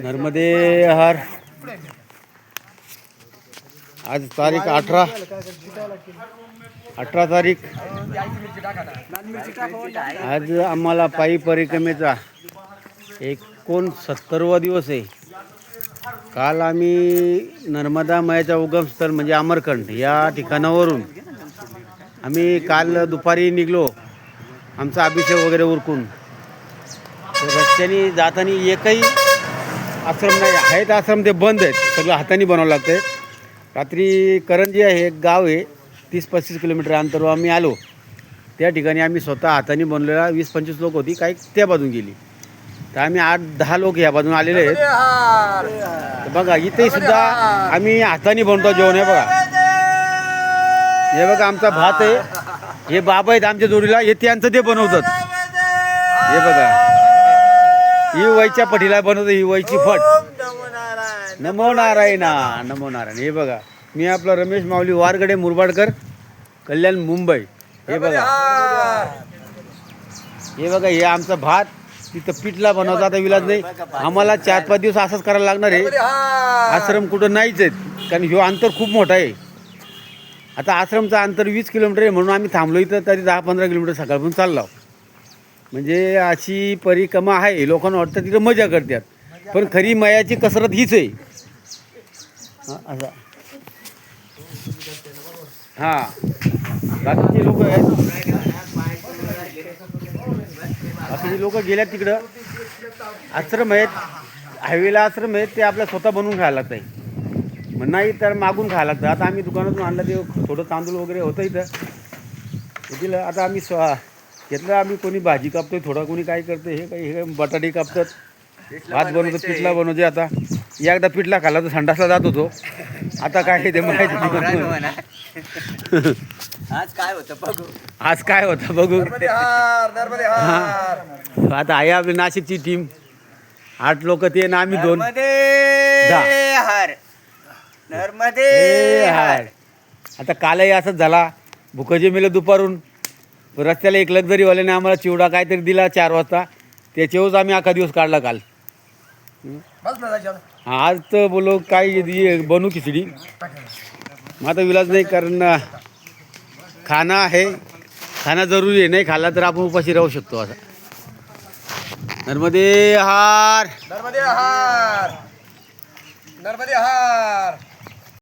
नर्मदे हर. आज तारीख 18 तारीख. आज आम्हाला पायी परिक्रमेचा 69वा दिवस आहे. काल आम्ही नर्मदा मायाचा उगमस्थळ म्हणजे अमरकंड या ठिकाणावरून आम्ही काल दुपारी निघलो. आमचा अभिषेक वगैरे उरकून रस्त्याने जाताना एकही आश्रम नाही आहेत. आश्रम ते बंद आहेत, सगळं हाताने बनावं लागतं आहे. रात्री करंजी आहे एक गाव आहे, 30-35 किलोमीटर अंतरावर आम्ही आलो. त्या ठिकाणी आम्ही स्वतः हाताने बनवलेला 20-25 लोक होती, काही त्या बाजून गेली. तर आम्ही 8-10 लोक ह्या बाजून आलेले आहेत. बघा इथेही सुद्धा आम्ही हाताने बनवतो जेवण. हे बघा, हे बघा आमचा भात आहे. हे बाबा आहेत आमच्या जोडीला, हे त्यांचं ते बनवतात. हे बघा ही वयच्या पठीला बनवतो, ही वयची फट. नमो नारायण, नमो नारायण. हे बघा मी आपला रमेश माऊली वारगडे मुरबाडकर, कल्याण मुंबई. हे बघा, हे बघा हे आमचा भात तिथं पिठला बनवता. आता विलाज नाही, आम्हाला 4-5 दिवस असंच करायला लागणार आहे. आश्रम कुठं नाहीच आहेत, कारण ह्यो अंतर खूप मोठा आहे. आता आश्रमचं अंतर 20 किलोमीटर आहे, म्हणून आम्ही थांबलो इथं. तरी 10-15 किलोमीटर सकाळपासून चाललो. म्हणजे अशी परिक्रमा आहे. लोकांना वाटतं तिथं मजा करतात, पण खरी मायाची कसरत हीच आहे. असा हां बाकीचे लोक आहेत, बाकीचे लोक गेल्यात तिकडं. आश्रम आहेत, हायवेला आश्रम आहेत, ते आपल्या स्वतः बनवून खायला लागतं आहे. मग नाही तर मागून खायला लागतं. आता आम्ही दुकानातून आणलं, ते थोडं तांदूळ वगैरे होतं इथं दिलं. आता आम्ही घेतलं. आम्ही कोणी भाजी कापतोय, थोडा कोणी काय करतं, हे बटाटे कापतात, भात बनवतो, पिठला बनवते. आता एकदा पिठला खाल्ला तर संडासला जात होतो. आता काय ते माहिती आज काय होतं बघू. आता आहे आपली नाशिकची टीम, 8 लोक ते ना, आम्ही 2. आता कालही असंच झाला. भुकजे मेलं दुपारून. रस्त्याला एक लक्झरीवाल्याने आम्हाला चिवडा काहीतरी दिला 4 वाजता. त्याच्यावरच आम्ही अख्खा दिवस काढला काल. आज तर बोलो काय बनू खिचडी. मग आता विलाज नाही, कारण खाना आहे, खाना जरुरी आहे. नाही खाल्ला तर आपण उपाशी राहू शकतो. असं नर्मदे हार.